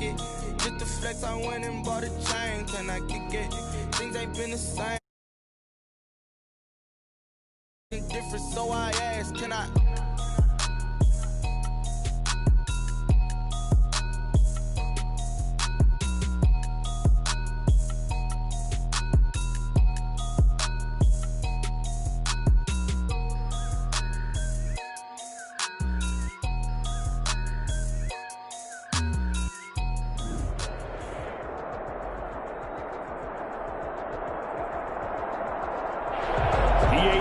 it. Just to flex, I went and bought a chain. Can I kick it? Things ain't been the same. Different, so I asked, can I?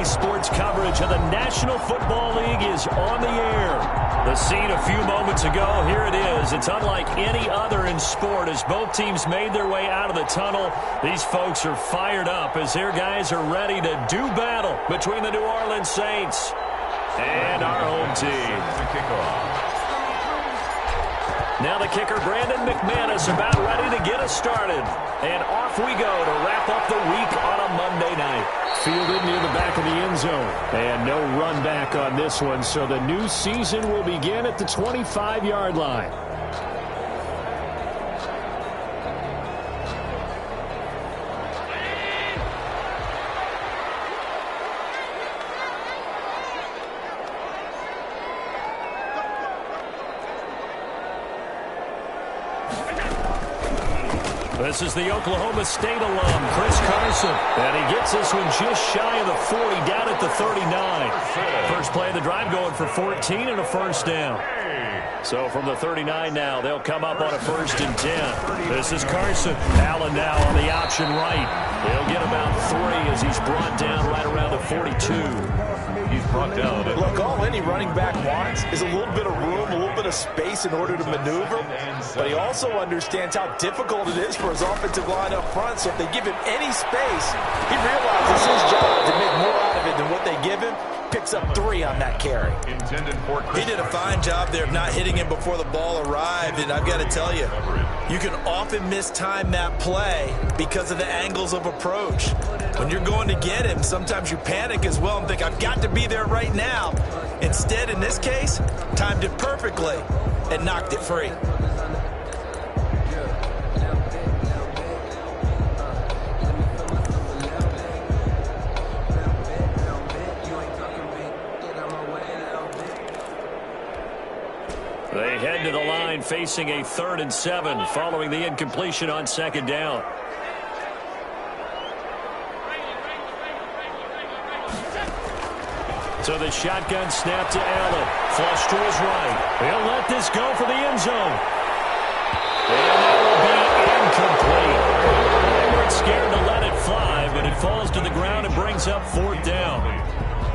Sports coverage of the National Football League is on the air. The scene a few moments ago, here it is. It's unlike any other in sport as both teams made their way out of the tunnel. These folks are fired up as their guys are ready to do battle between the New Orleans Saints and our home team. Now the kicker, Brandon McManus, about ready to get us started. And off we go to wrap up the week on a Monday night. Fielded near the back of the end zone. And no run back on this one, so the new season will begin at the 25-yard line. This is the Oklahoma State alum, Chris Carson. And he gets this one just shy of the 40, down at the 39. First play of the drive going for 14 and a first down. So from the 39 now, they'll come up on a 1st and 10. This is Carson. Allen now on the option right. He'll get about 3 as he's brought down right around the 42. He's brought down. Look, all any running back wants is a little bit of room, a little bit of space in order to maneuver. But he also understands how difficult it is for his offensive line up front. So if they give him any space, he realizes his job to make more out of it than what they give him. Picks up 3 on that carry. He did a fine job there of not hitting him before the ball arrived. And I've got to tell you, you can often mistime that play because of the angles of approach. When you're going to get him, sometimes you panic as well and think, I've got to be there right now. Instead, in this case, timed it perfectly and knocked it free. They head to the line facing a 3rd and 7 following the incompletion on 2nd down. So the shotgun snap to Allen. Flush to his right. He'll let this go for the end zone. And that will be incomplete. They weren't scared to let it fly, but it falls to the ground and brings up 4th down.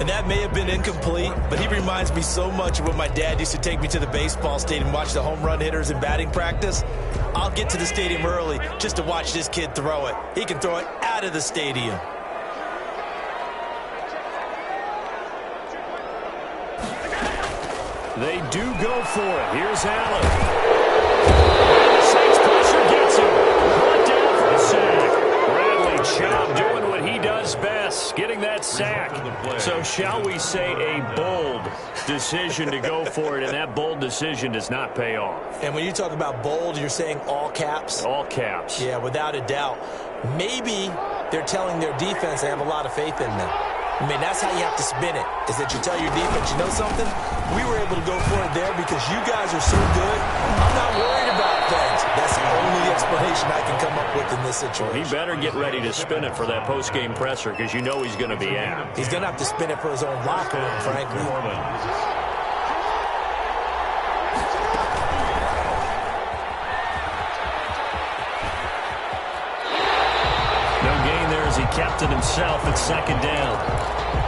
And that may have been incomplete, but he reminds me so much of when my dad used to take me to the baseball stadium and watch the home run hitters in batting practice. I'll get to the stadium early just to watch this kid throw it. He can throw it out of the stadium. They do go for it. Here's Allen. The Saints pressure gets him. Brought down for a sack. Bradley Chubb doing what he does best, getting that sack. So shall we say a bold decision to go for it, and that bold decision does not pay off. And when you talk about bold, you're saying all caps? All caps. Yeah, without a doubt. Maybe they're telling their defense they have a lot of faith in them. I mean, that's how you have to spin it, is that you tell your defense, you know something? We were able to go for it there because you guys are so good. I'm not worried about things. That's the only explanation I can come up with in this situation. Well, he better get ready to spin it for that post-game presser because you know he's going to be out. He's going to have to spin it for his own locker room, frankly. No gain there as he kept it himself at 2nd down.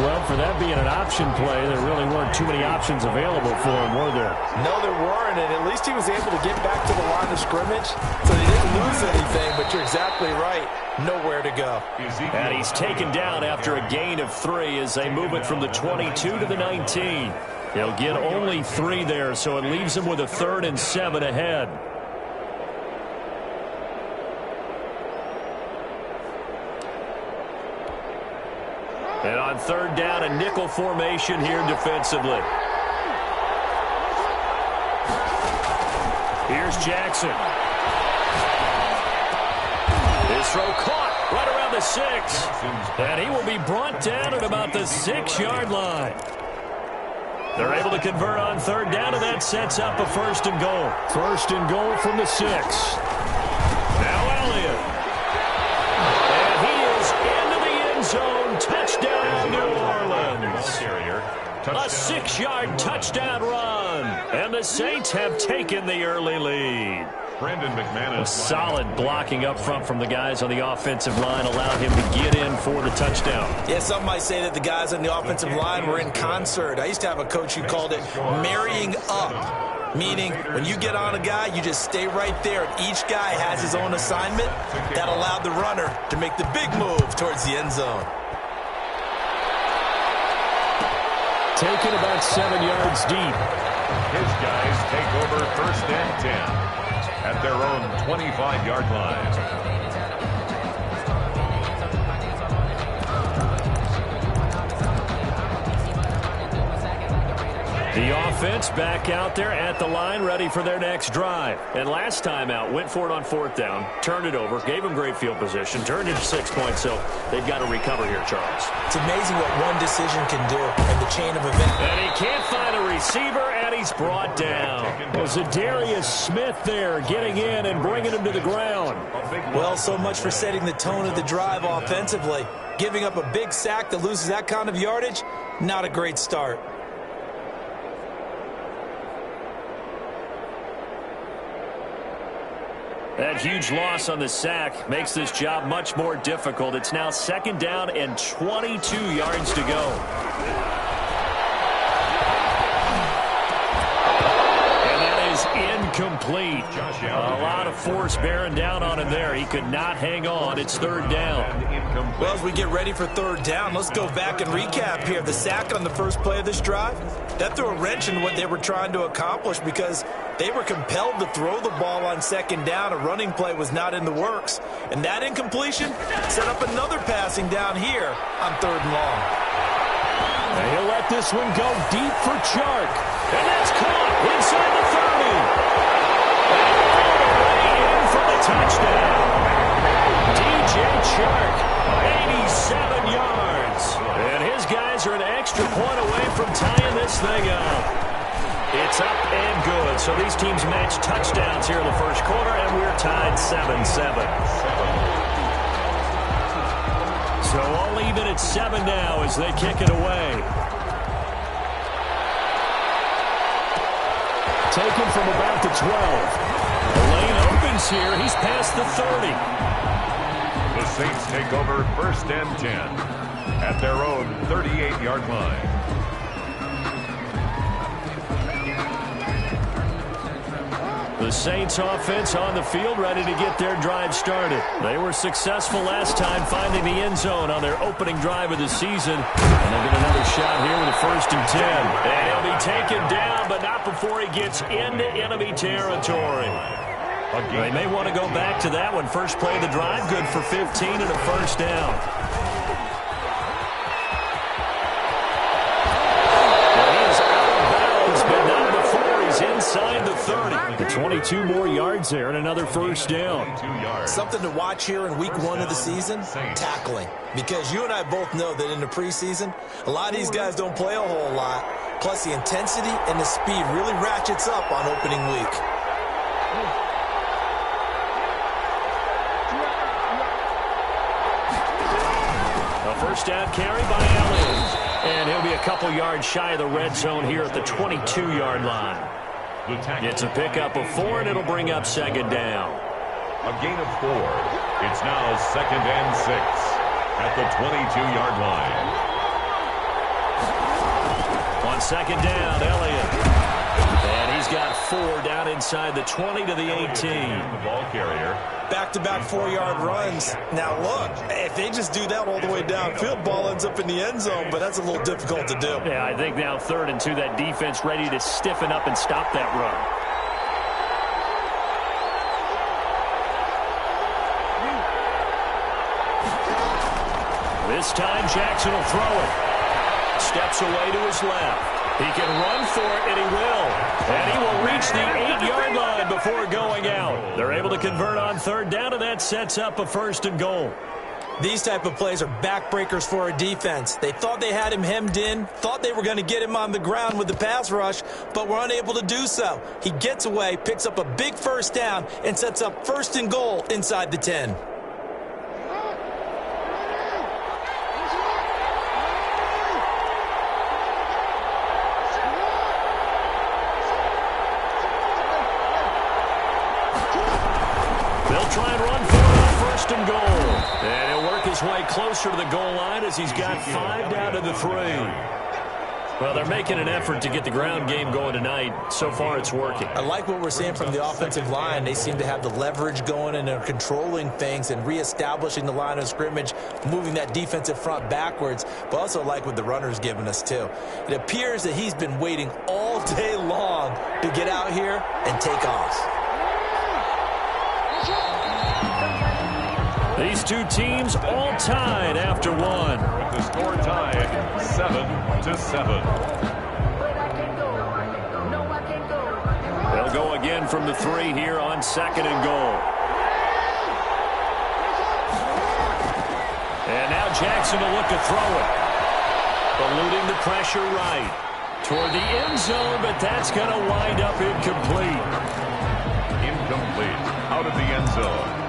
Well, for that being an option play, there really weren't too many options available for him, were there? No, there weren't, and at least he was able to get back to the line of scrimmage, so he didn't lose anything, but you're exactly right. Nowhere to go. And he's taken down after a gain of 3 as they move it from the 22 to the 19. He'll get only 3 there, so it leaves him with a 3rd and 7 ahead. And on 3rd down, a nickel formation here defensively. Here's Jackson. This throw caught right around the 6. And he will be brought down at about the 6-yard line. They're able to convert on third down, and that sets up a 1st and goal. 1st and goal from the 6. Now Elliott. And he is into the end zone. Touchdown, New Orleans. A 6-yard touchdown run. And the Saints have taken the early lead. A solid blocking up front from the guys on the offensive line allowed him to get in for the touchdown. Yeah, some might say that the guys on the offensive line were in concert. I used to have a coach who called it marrying up, meaning when you get on a guy, you just stay right there. Each guy has his own assignment. That allowed the runner to make the big move towards the end zone. Taken about 7 yards deep. His guys take over 1st and 10 at their own 25-yard line. The offense back out there at the line, ready for their next drive. And last time out, went for it on 4th down, turned it over, gave them great field position, turned into 6 points, so they've got to recover here, Charles. It's amazing what one decision can do in the chain of events. And he can't find a receiver, and he's brought down. Was Darius Smith there getting in and bringing him to the ground? Well, so much for setting the tone of the drive offensively. Giving up a big sack that loses that kind of yardage, not a great start. That huge loss on the sack makes this job much more difficult. It's now 2nd down and 22 yards to go. And that is incomplete. A lot of force bearing down on him there. He could not hang on. It's 3rd down. Well, as we get ready for 3rd down, let's go back and recap here. The sack on the first play of this drive, that threw a wrench in what they were trying to accomplish because they were compelled to throw the ball on 2nd down. A running play was not in the works. And that incompletion set up another passing down here on 3rd and long. And he'll let this one go deep for Chark. And that's caught inside the 30. And all the way in for the touchdown. DJ Chark, 87 yards. And his guys are an extra point away from tying this thing up. It's up and good. So these teams match touchdowns here in the 1st quarter, and we're tied 7-7. So all even at 7 now as they kick it away. Taken from about the 12. The lane opens here. He's past the 30. The Saints take over 1st and 10 at their own 38-yard line. The Saints offense on the field, ready to get their drive started. They were successful last time finding the end zone on their opening drive of the season. And they'll get another shot here with a 1st and 10. And he'll be taken down, but not before he gets into enemy territory. They may want to go back to that one. First play of the drive, good for 15 and a 1st down. Inside the 30. 22 more yards there and another 1st down. Something to watch here in week 1 of the season, tackling. Because you and I both know that in the preseason, a lot of these guys don't play a whole lot. Plus the intensity and the speed really ratchets up on opening week. A 1st down carry by Elliott. And he'll be a couple yards shy of the red zone here at the 22-yard line. It's a pickup of 4, and it'll bring up 2nd down. A gain of 4. It's now 2nd and 6 at the 22-yard line. On 2nd down, Elliott. And he's got 4 down inside the 20 to the 18. The ball carrier. Back-to-back 4-yard runs. Now, look, if they just do that all the way downfield, ball ends up in the end zone, but that's a little difficult to do. Yeah, I think now 3rd and 2, that defense ready to stiffen up and stop that run. This time, Jackson will throw it. Steps away to his left. He can run for it, and he will. And he will reach the 8-yard line line before going out. They're able to convert on third down, and that sets up a 1st and goal. These type of plays are backbreakers for a defense. They thought they had him hemmed in, thought they were going to get him on the ground with the pass rush, but were unable to do so. He gets away, picks up a big 1st down, and sets up 1st and goal inside the 10. They'll try and run for it on 1st and goal. And he'll work his way closer to the goal line as he's got 5 down to the 3. Well, they're making an effort to get the ground game going tonight. So far, it's working. I like what we're seeing from the offensive line. They seem to have the leverage going, and they're controlling things and reestablishing the line of scrimmage, moving that defensive front backwards, but also like what the runner's giving us, too. It appears that he's been waiting all day long to get out here and take off. These two teams all tied after one. With the score tied 7-7. They'll go again from the 3 here on 2nd and goal. And now Jackson will look to throw it. Eluding the pressure right. Toward the end zone, but that's going to wind up incomplete. Incomplete. Out of the end zone.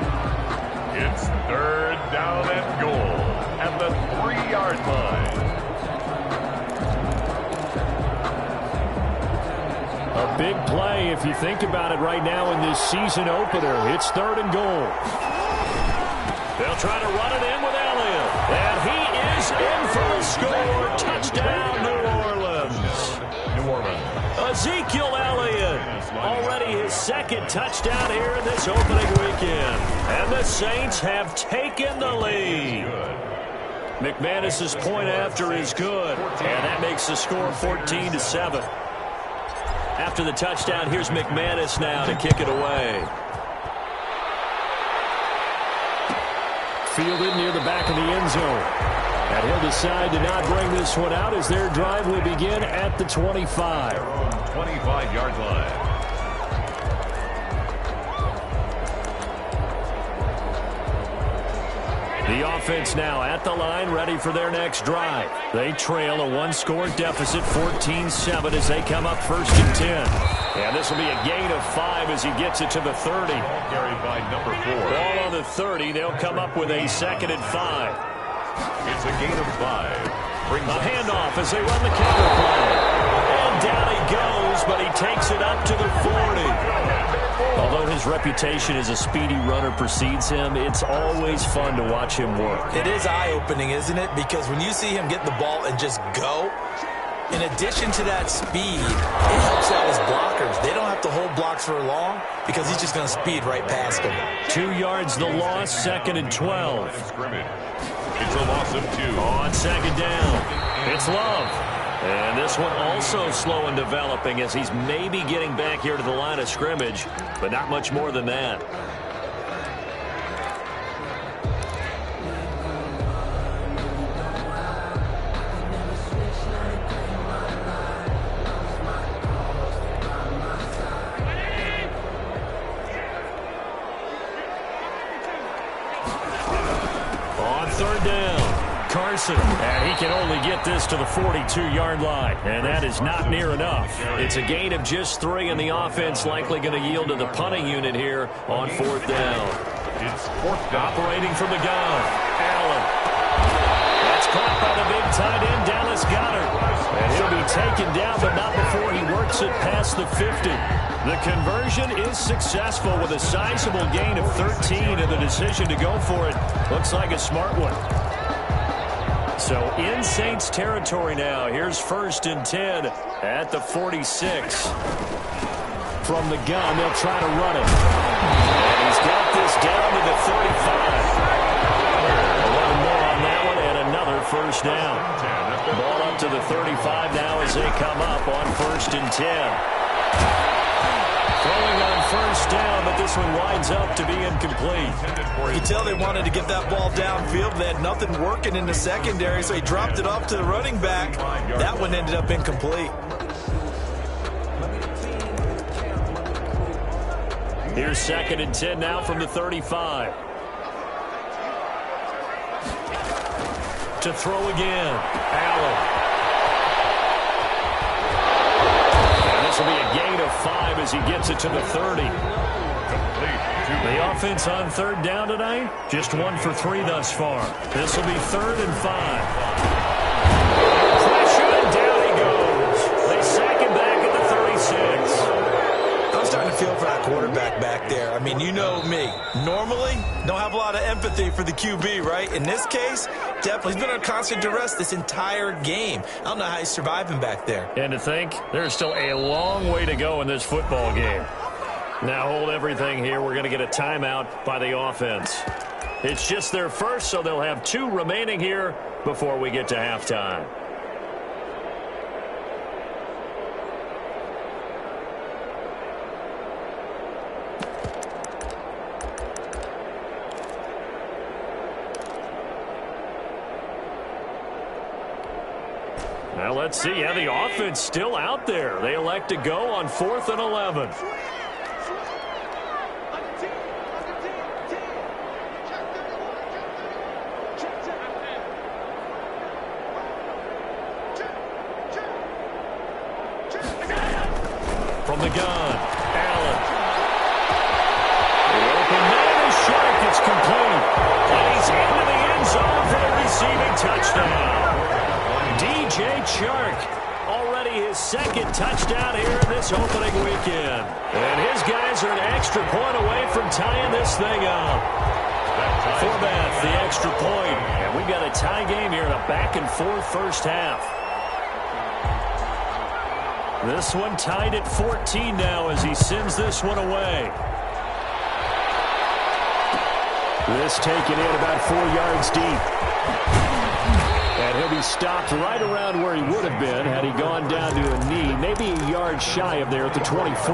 It's 3rd down and goal at the 3-yard line. A big play if you think about it right now in this season opener. It's 3rd and goal. They'll try to run it in with Elliott. And he is in for the score. Touchdown, New Orleans. New Orleans. Ezekiel Elliott. Already his 2nd touchdown here in this opening weekend. And the Saints have taken the lead. McManus's point after is good. And that makes the score 14-7. After the touchdown, here's McManus now to kick it away. Fielded near the back of the end zone. And he'll decide to not bring this one out as their drive will begin at the 25. 25-yard line. The offense now at the line, ready for their next drive. They trail a 1-score deficit, 14-7, as they come up 1st and 10. And this will be a gain of 5 as he gets it to the 30. Carried by number 4. Ball on the 30. They'll come up with a 2nd and 5. It's a gain of 5. Brings a handoff as they run the counter play. And down he goes, but he takes it up to the 40. Although his reputation as a speedy runner precedes him, it's always fun to watch him work. It is eye-opening, isn't it? Because when you see him get the ball and just go, in addition to that speed, it helps out his blockers. They don't have to hold blocks for long because he's just going to speed right past them. 2 yards the loss, 2nd and 12. It's a loss of 2. On 2nd down, it's Love. And this one also slow in developing as he's maybe getting back here to the line of scrimmage, but not much more than that. On 3rd down. Carson, and he can only get this to the 42-yard line, and that is not near enough. It's a gain of just 3, and the offense likely going to yield to the punting unit here on 4th down. It's 4th down. Operating from the gun, Allen. That's caught by the big tight end, Dallas Goedert. And he'll be taken down, but not before he works it past the 50. The conversion is successful with a sizable gain of 13, and the decision to go for it looks like a smart one. So in Saints territory now. Here's 1st and 10 at the 46. From the gun, they'll try to run it. And he's got this down to the 35. A little more on that one, and another 1st down. Ball up to the 35 now as they come up on 1st and 10. Throwing on 1st down, but this one winds up to be incomplete. You tell they wanted to get that ball downfield. They had nothing working in the secondary, so he dropped it off to the running back. That one ended up incomplete. Here's 2nd and 10 now from the 35. To throw again. Allen. And this will be a gain of 5 as he gets it to the 30. The offense on 3rd down tonight, just 1 for 3 thus far. This will be 3rd and 5. Pressure, and down he goes. They sack him back at the 36. I'm starting to feel for that quarterback back there. I mean, you know me. Normally, don't have a lot of empathy for the QB, right? In this case, definitely. He's been under constant duress this entire game. I don't know how he's surviving back there. And to think, there's still a long way to go in this football game. Now hold everything here. We're going to get a timeout by the offense. It's just their first, so they'll have 2 remaining here before we get to halftime. Now let's see how the offense still out there. They elect to go on 4th and 11. From the gun, Allen. The open man is short. It's complete. And he's into the end zone for the receiving touchdown. DJ Chark, already his 2nd touchdown here in this opening weekend. And his guys are an extra point away from tying this thing up. Forbath, the extra point. And we've got a tie game here in a back-and-forth first half. This one tied at 14 now as he sends this one away. This taken in about 4 yards deep. And he'll be stopped right around where he would have been had he gone down to a knee, maybe a yard shy of there at the 24.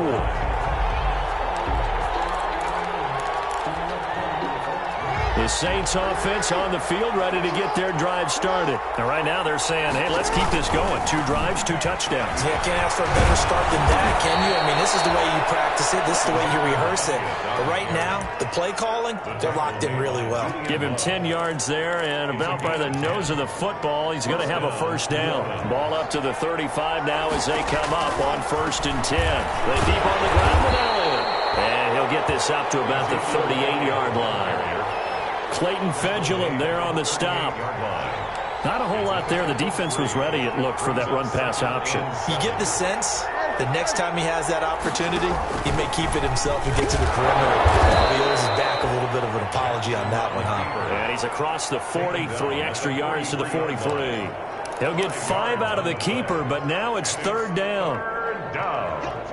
The Saints offense on the field, ready to get their drive started. And right now they're saying, hey, let's keep this going. 2 drives, 2 touchdowns. Yeah, can't ask for a better start than that, can you? I mean, this is the way you practice it. This is the way you rehearse it. But right now, the play calling, they're locked in really well. Give him 10 yards there, and about by the nose of the football, he's going to have a first down. Ball up to the 35 now as they come up on 1st and 10. They deep on the ground with Elliott. And he'll get this up to about the 38-yard line. Clayton Fedulum there on the stop. Not a whole lot there. The defense was ready, it looked, for that run-pass option. You get the sense the next time he has that opportunity, he may keep it himself and get to the perimeter. He owes his back a little bit of an apology on that one, huh? And he's across the 40, 3 extra yards to the 43. He'll get 5 out of the keeper, but now it's 3rd down. Third down.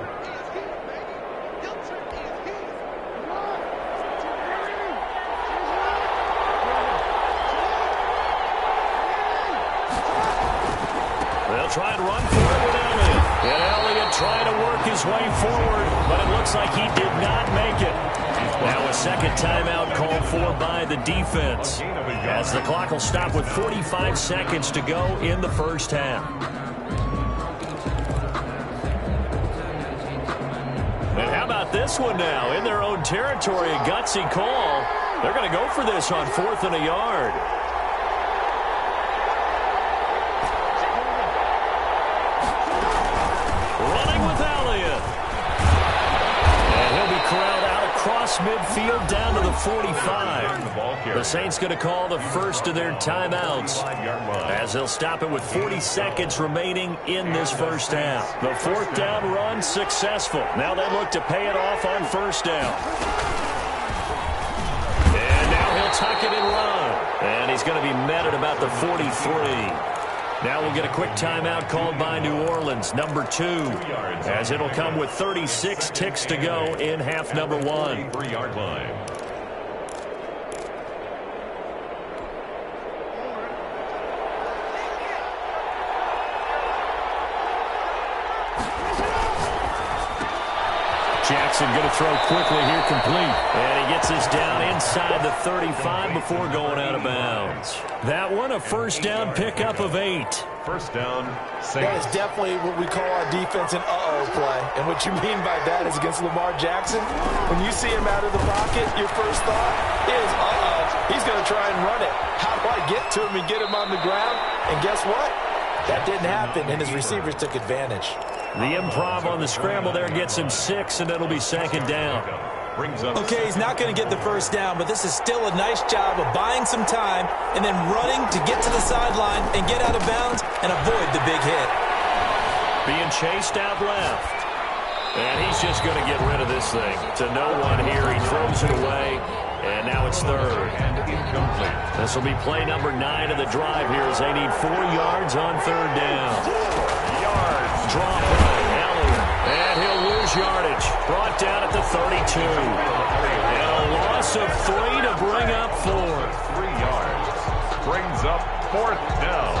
They'll try and run for it with Elliott. And Elliott trying to work his way forward, but it looks like he did not make it. Now a 2nd timeout called for by the defense, as the clock will stop with 45 seconds to go in the first half. And how about this one now? In their own territory, a gutsy call. They're going to go for this on 4th and a yard. Midfield down to the 45. The Saints going to call the first of their timeouts as they'll stop it with 40 seconds remaining in this first half. The 4th down run successful. Now they look to pay it off on 1st down. And now he'll tuck it and run. And he's going to be met at about the 43. Now we'll get a quick timeout called by New Orleans, number 2, as it'll come with 36 ticks to go in half number 1. 3-yard line. Jackson going to throw quickly here, complete. And he gets this down inside the 35 before going out of bounds. That one, a first down pickup of 8. First down, Saints. That is definitely what we call our defense an uh-oh play. And what you mean by that is against Lamar Jackson, when you see him out of the pocket, your first thought is, uh-oh, he's going to try and run it. How do I get to him and get him on the ground? And guess what? That didn't happen, and his receivers took advantage. The improv on the scramble there gets him 6, and it'll be second down. Okay, he's not going to get the first down, but this is still a nice job of buying some time and then running to get to the sideline and get out of bounds and avoid the big hit. Being chased out left. And he's just going to get rid of this thing. To no one here. He throws it away. And now it's third. This will be play number 9 of the drive here as they need 4 yards on third down. 4 yards. Draw play. Elliott. And he'll lose yardage. Brought down at the 32. And a loss of 3 to bring up 4. 3 yards. Brings up 4th down.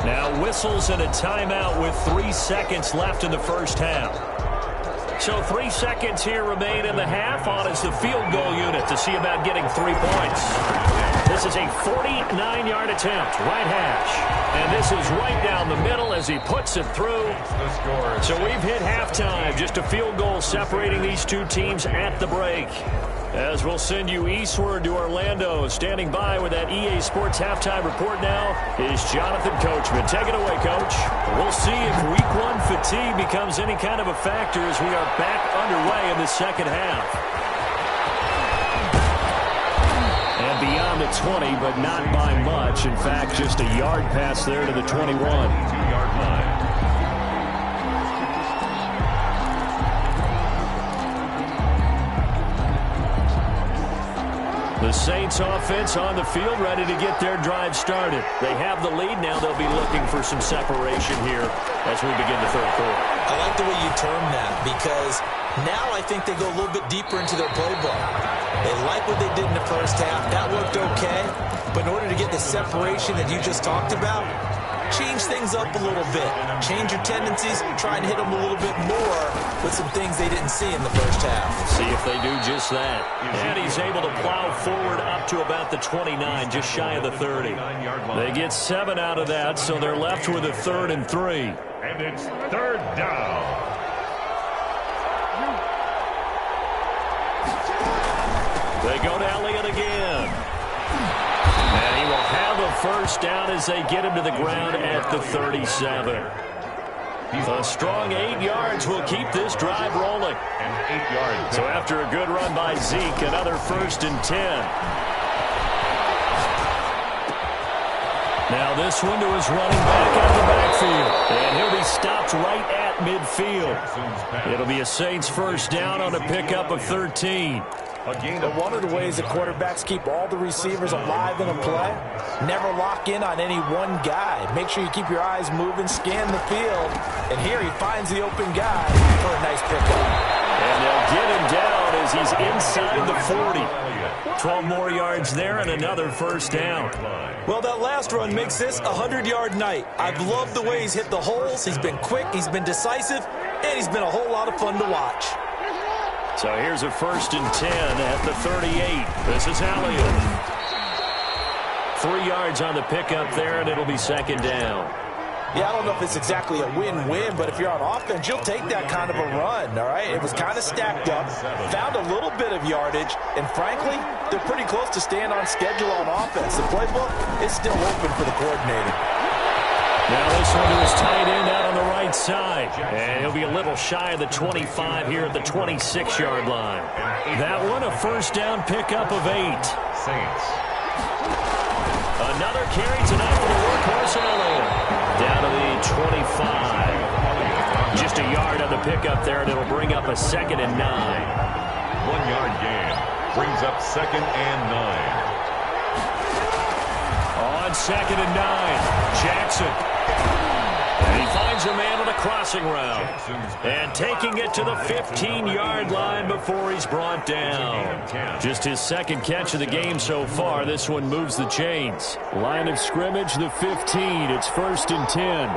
Now whistles and a timeout with 3 seconds left in the first half. So 3 seconds here remain in the half. On is the field goal unit to see about getting 3 points. This is a 49-yard attempt, right hash. And this is right down the middle as he puts it through. So we've hit halftime. Just a field goal separating these two teams at the break. As we'll send you eastward to Orlando. Standing by with that EA Sports halftime report now is Jonathan Coachman. Take it away, Coach. We'll see if Week 1 fatigue becomes any kind of a factor as we are back underway in the second half. And beyond the 20, but not by much. In fact, just a yard pass there to the 21. 2-yard line. The Saints offense on the field, ready to get their drive started. They have the lead. Now they'll be looking for some separation here as we begin the third quarter. I like the way you term that because now I think they go a little bit deeper into their playbook. They like what they did in the first half. That worked okay. But in order to get the separation that you just talked about, change things up a little bit. Change your tendencies. Try and hit them a little bit more with some things they didn't see in the first half. See if they do just that. And he's able to plow forward up to about the 29, just shy of the 30. They get 7 out of that, so they're left with a 3rd and 3. And it's 3rd down. They go to Elliott again. And he will have a first down as they get him to the ground at the 37. A strong 8 yards will keep this drive rolling. And 8 yards. So after a good run by Zeke, another 1st and 10. Now this one to his running back out of the backfield. And he'll be stopped right at midfield. It'll be a Saints first down on a pickup of 13. But one of the ways that quarterbacks keep all the receivers alive in a play, never lock in on any one guy. Make sure you keep your eyes moving, scan the field. And here he finds the open guy for a nice pickup. And they'll get him down as he's inside the 40. 12 more yards there and another first down. Well, that last run makes this a 100-yard night. I've loved the way he's hit the holes. He's been quick, he's been decisive, and he's been a whole lot of fun to watch. So here's a 1st and 10 at the 38. This is Elliott. 3 yards on the pickup there, and it'll be second down. Yeah, I don't know if it's exactly a win-win, but if you're on offense, you'll take that kind of a run, all right? It was kind of stacked up, found a little bit of yardage, and frankly, they're pretty close to staying on schedule on offense. The playbook is still open for the coordinator. Now this one to his tight end out on the right side. And he'll be a little shy of the 25 here at the 26-yard line. That one a first down pickup of 8. Saints. Another carry tonight for the workhorse Elliott. Down to the 25. Just a yard on the pickup there, and it'll bring up a 2nd and 9. 1-yard gain. Brings up 2nd and 9. On 2nd and 9, Jackson. And he finds a man on a crossing route. And taking it to the 15-yard line before he's brought down. Just his 2nd catch of the game so far. This one moves the chains. Line of scrimmage, the 15. It's 1st and 10.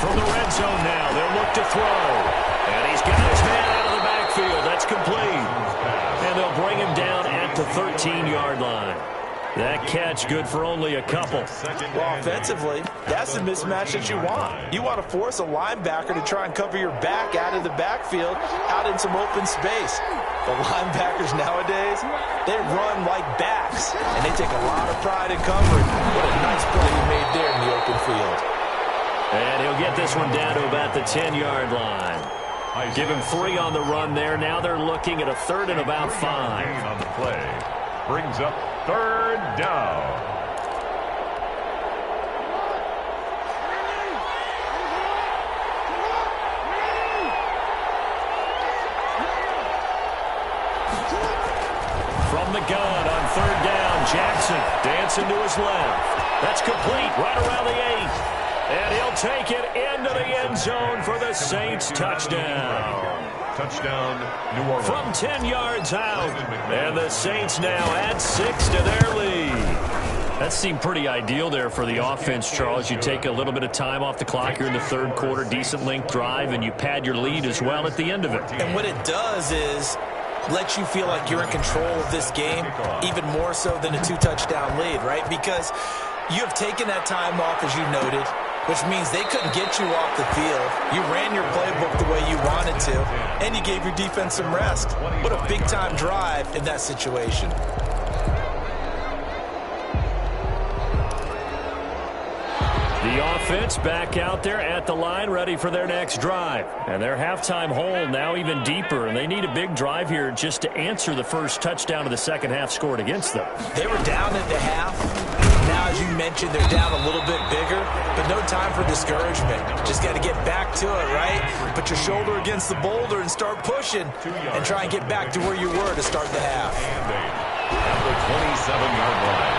From the red zone now, they'll look to throw. And he's got his man out of the backfield. That's complete. And they'll bring him down at the 13-yard line. That catch good for only a couple. Well, offensively, that's the mismatch that you want. You want to force a linebacker to try and cover your back out of the backfield, out in some open space. The linebackers nowadays, they run like backs, and they take a lot of pride in covering. What a nice play he made there in the open field. And he'll get this one down to about the 10-yard line. Give him 3 on the run there. Now they're looking at a 3rd and about 5. On the play. Brings up 3rd down. From the gun on 3rd down, Jackson dancing to his left. That's complete right around the 8. And he'll take it into the end zone for the Saints touchdown. Touchdown, New Orleans. From 10 yards out. And the Saints now add 6 to their lead. That seemed pretty ideal there for the offense, Charles. You take a little bit of time off the clock here in the 3rd quarter, decent length drive, and you pad your lead as well at the end of it. And what it does is let you feel like you're in control of this game, even more so than a 2-touchdown lead, right? Because you have taken that time off, as you noted, which means they couldn't get you off the field. You ran your playbook the way you wanted to, and you gave your defense some rest. What a big-time drive in that situation. The offense back out there at the line, ready for their next drive. And their halftime hole now even deeper, and they need a big drive here just to answer the first touchdown of the second half scored against them. They were down at the half. Now, as you mentioned, they're down a little bit bigger, but no time for discouragement. Just got to get back to it, right? Put your shoulder against the boulder and start pushing and try and get back to where you were to start the half. At the 27-yard line.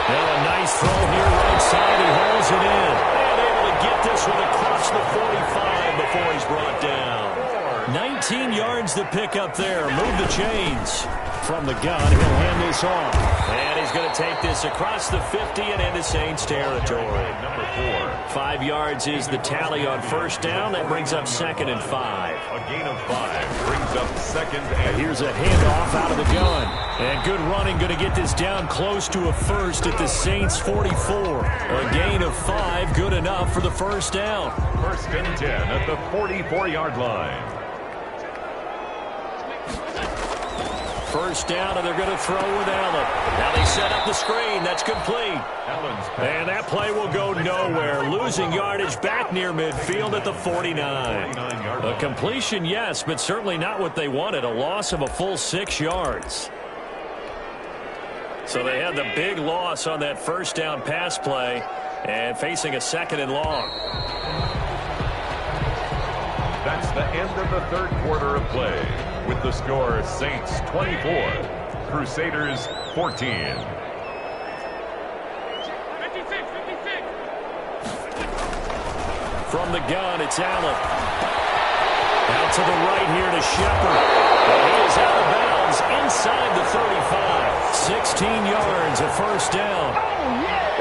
Well, a nice throw here right side. He hauls it in. And able to get this one across the 45 before he's brought down. 19 yards to pick up there. Move the chains. From the gun, he'll hand this off. And he's going to take this across the 50 and into Saints territory. Number 4. 5 yards is the tally on first down. That brings up 2nd and 5. A gain of 5 brings up 2nd and Here's a handoff out of the gun. And good running, going to get this down close to a first at the Saints 44. A gain of 5, good enough for the first down. 1st and 10 at the 44-yard line. First down, and they're going to throw with Allen. Now they set up the screen. That's complete. And that play will go nowhere. Losing yardage back near midfield at the 49. A completion, yes, but certainly not what they wanted. A loss of a full 6 yards. So they had the big loss on that first down pass play and facing a 2nd and long. That's the end of the 3rd quarter of play. With the score, Saints 24, Crusaders 14. From the gun, it's Allen. Out to the right here to Shepard. And he is out of bounds inside the 35. 16 yards, a first down.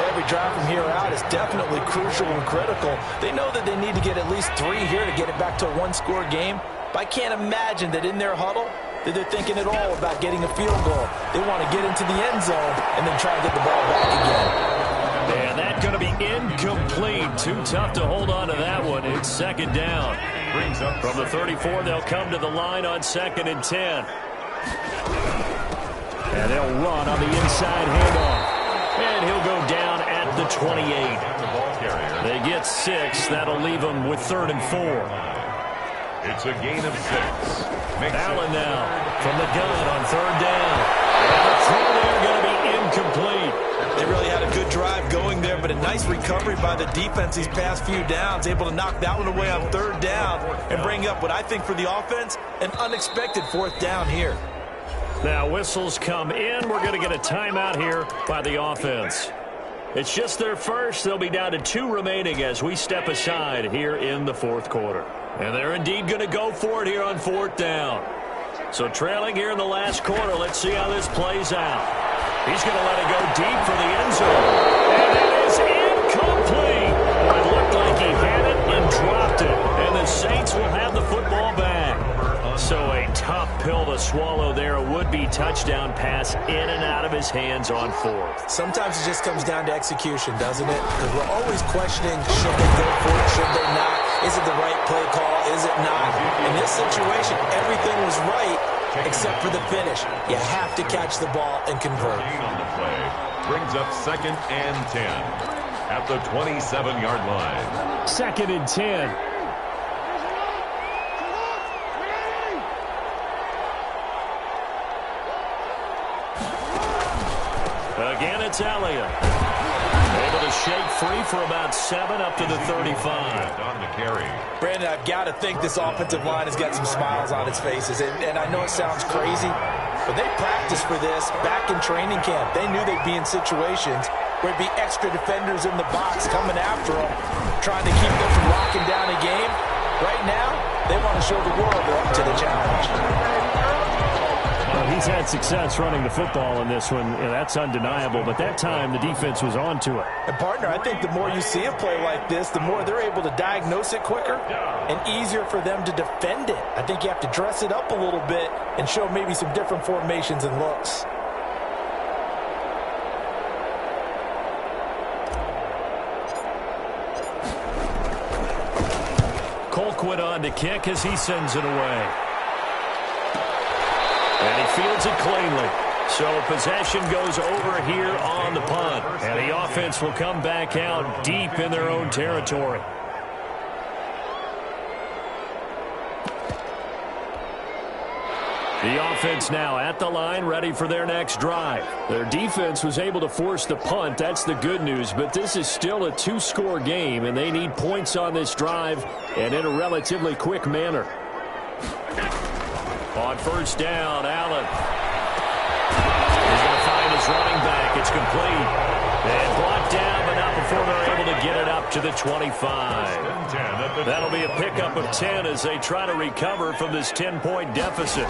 Every drive from here out is definitely crucial and critical. They know that they need to get at least 3 here to get it back to a 1-score game. But I can't imagine that in their huddle that they're thinking at all about getting a field goal. They want to get into the end zone and then try and get the ball back again. And that's going to be incomplete. Too tough to hold on to that one. It's 2nd down. Brings up From the 34, they'll come to the line on 2nd and 10. And they'll run on the inside handoff. And he'll go down at the 28. They get 6. That'll leave them with 3rd and 4. It's a gain of 6. Allen now from the gun on 3rd down. And the throw there going to be incomplete. They really had a good drive going there, but a nice recovery by the defense these past few downs, able to knock that one away on 3rd down and bring up what I think for the offense, an unexpected 4th down here. Now whistles come in. We're going to get a timeout here by the offense. It's just their first. They'll be down to 2 remaining as we step aside here in the 4th quarter. And they're indeed going to go for it here on 4th down. So trailing here in the last quarter, let's see how this plays out. He's going to let it go deep for the end zone. And it is incomplete. Boy, look pill to swallow there. A would-be touchdown pass in and out of his hands on fourth. Sometimes it just comes down to execution, doesn't it? Because we're always questioning, should they go for it, should they not? Is it the right play call? Is it not? In this situation, everything was right except for the finish. You have to catch the ball and convert. On the play brings up 2nd and 10 at the 27-yard line. 2nd and 10. Again, it's Elliott. Able to shake free for about 7 up to the 35. On the carry. Brandon, I've got to think this offensive line has got some smiles on its faces. And I know it sounds crazy, but they practiced for this back in training camp. They knew they'd be in situations where there'd be extra defenders in the box coming after them, trying to keep them from locking down a game. Right now, they want to show the world they're up to the challenge. Well, he's had success running the football in this one. That's undeniable. But that time, the defense was on to it. And, partner, I think the more you see a play like this, the more they're able to diagnose it quicker and easier for them to defend it. I think you have to dress it up a little bit and show maybe some different formations and looks. Colquitt on to kick as he sends it away. And he fields it cleanly. So possession goes over here on the punt. And the offense will come back out deep in their own territory. The offense now at the line, ready for their next drive. Their defense was able to force the punt. That's the good news. But this is still a 2-score game, and they need points on this drive and in a relatively quick manner. On first down, Allen. He's going to find his running back. It's complete. And blocked down, but not before they're able to get it up to the 25. That'll be a pickup of 10 as they try to recover from this 10-point deficit.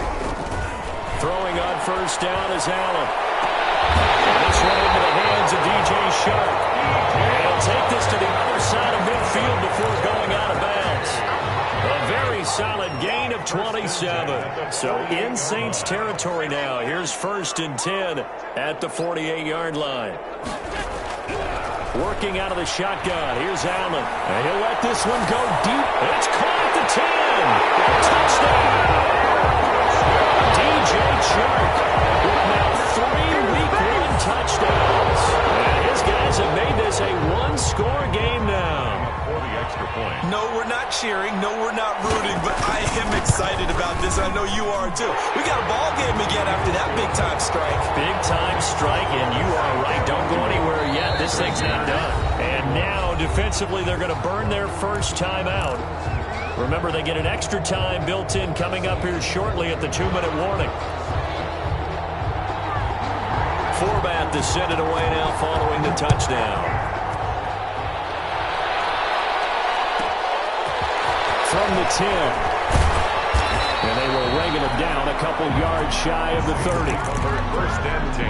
Throwing on first down is Allen. And this one into the hands of DJ Shark. And he'll take this to the other side of midfield before going out of bounds. A very solid gain of 27. So in Saints territory now. Here's 1st and 10 at the 48-yard line. Working out of the shotgun. Here's Allen. And he'll let this one go deep. It's caught at the 10. Touchdown. DJ Chark with now 3 week 1 touchdowns. And his guys have made this a 1-score game now. For the extra point. No, we're not cheering. No, we're not rooting. But I am excited about this. I know you are, too. We got a ball game again after that big-time strike. Big-time strike, and you are right. Don't go anywhere yet. This thing's not done. And now, defensively, they're going to burn their first time out. Remember, they get an extra time built in coming up here shortly at the 2-minute warning. Forbat to send it away now following the touchdown. From the 10. And they will ring him down a couple yards shy of the 30. 1st and 10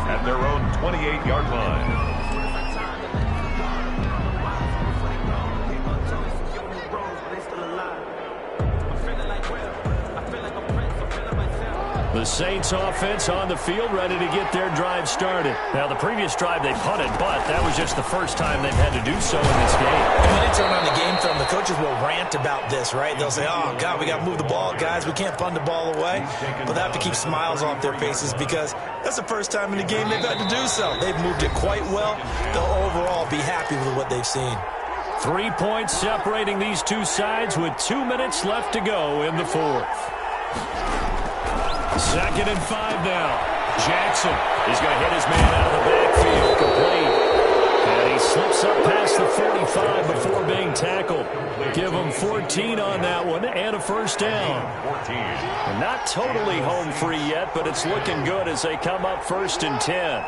at their own 28-yard line. The Saints offense on the field, ready to get their drive started. Now, the previous drive they punted, but that was just the first time they've had to do so in this game. And when they turn on the game film, the coaches will rant about this, right? They'll say, oh, God, we got to move the ball, guys. We can't punt the ball away. But they have to keep smiles off their faces because that's the first time in the game they've had to do so. They've moved it quite well. They'll overall be happy with what they've seen. 3 points separating these two sides with 2 minutes left to go in the fourth. 2nd and 5 now. Jackson is going to hit his man out of the backfield. Complete. And he slips up past the 45 before being tackled. Give him 14 on that one and a first down. 14. And not totally home free yet, but it's looking good as they come up 1st and 10.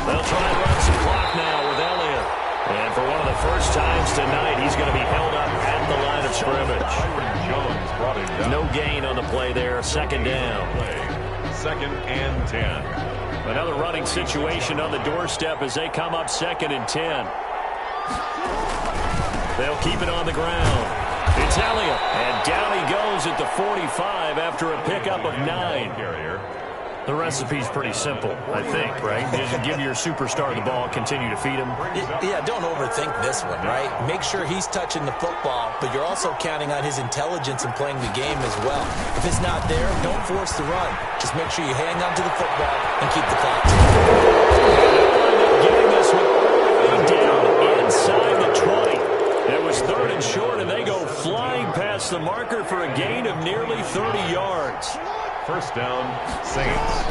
They'll try and run some clock now with Elliott. And for one of the first times tonight, he's going to be held up at the line of scrimmage. No gain on the play there. 2nd down. 2nd and 10. Another running situation on the doorstep as they come up 2nd and 10. They'll keep it on the ground. It's It's Elliott. And down he goes at the 45 after a pickup of 9. The recipe's pretty simple, I think, right? Just give your superstar the ball, continue to feed him. Yeah, don't overthink this one, right? Make sure he's touching the football, but you're also counting on his intelligence in playing the game as well. If it's not there, don't force the run. Just make sure you hang on to the football and keep the clock ticking. Getting this one early down inside the 20. It was 3rd and short, and they go flying past the marker for a gain of nearly 30 yards. First down, Saints.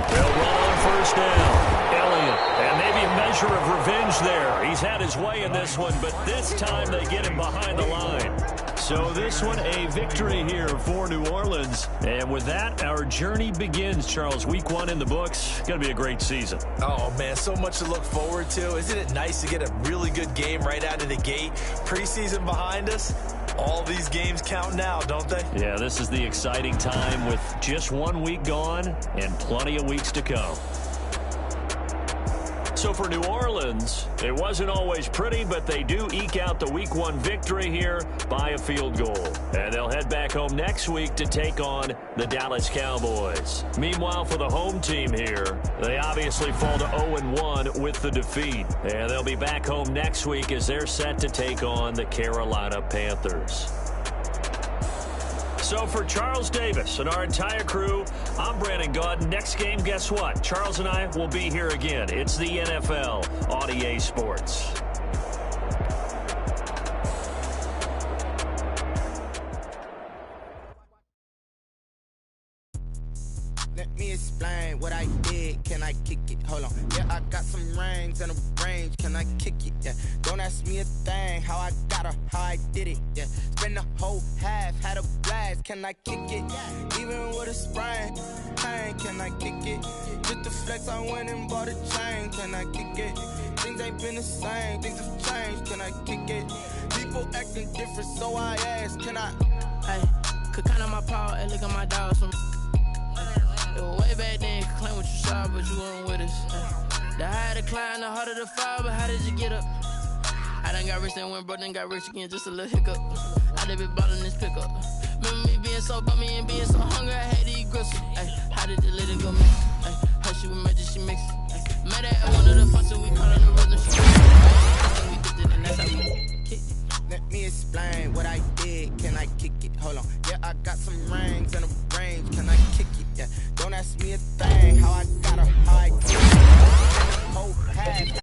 They'll run on first down. Elliott, and maybe a measure of revenge there. He's had his way in this one, but this time they get him behind the line. So this one, a victory here for New Orleans. And with that, our journey begins, Charles. Week 1 in the books. Going to be a great season. Oh, man, so much to look forward to. Isn't it nice to get a really good game right out of the gate? Preseason behind us. All these games count now, don't they? Yeah, this is the exciting time with just 1 week gone and plenty of weeks to come. So for New Orleans, it wasn't always pretty, but they do eke out the Week 1 victory here by a field goal. And they'll head back home next week to take on the Dallas Cowboys. Meanwhile, for the home team here, they obviously fall to 0-1 with the defeat. And they'll be back home next week as they're set to take on the Carolina Panthers. So for Charles Davis and our entire crew, I'm Brandon Gaudin. Next game, guess what? Charles and I will be here again. It's the NFL on EA Sports. Let me explain what I did. Can I kick it? Hold on. Yeah, I got some rings and a range. Can I kick it? Yeah. Don't ask me a thing. How I got her, how I did it. Yeah. Spend the whole half, had a blast. Can I kick it? Even with a sprain. Pain, can I kick it? Just the flex, I went and bought a chain. Can I kick it? Things ain't been the same. Things have changed. Can I kick it? People acting different, so I ask. Can I? Hey, could count on my power and look at my dogs from. It was way back then, could claim what you saw, but you weren't with us. The higher the climb, the harder the fall, but how did you get up? I done got rich and went broke, then got rich again, just a little hiccup. I done been ballin' this pickup. Remember me being so bummy and being so hungry, I had to eat gristle. Ay, how did the lady go mix? Ay, how she was magic, she mix it. Met her at one of the functions, we caught on the rhythm, she we did it, and that's how we kicked it. Let me explain what I did. Can I kick it? Hold on. Yeah, I got some rings and a range. Can I kick it? Yeah. Don't ask me a thing. How I got her, how I did it. Whole half.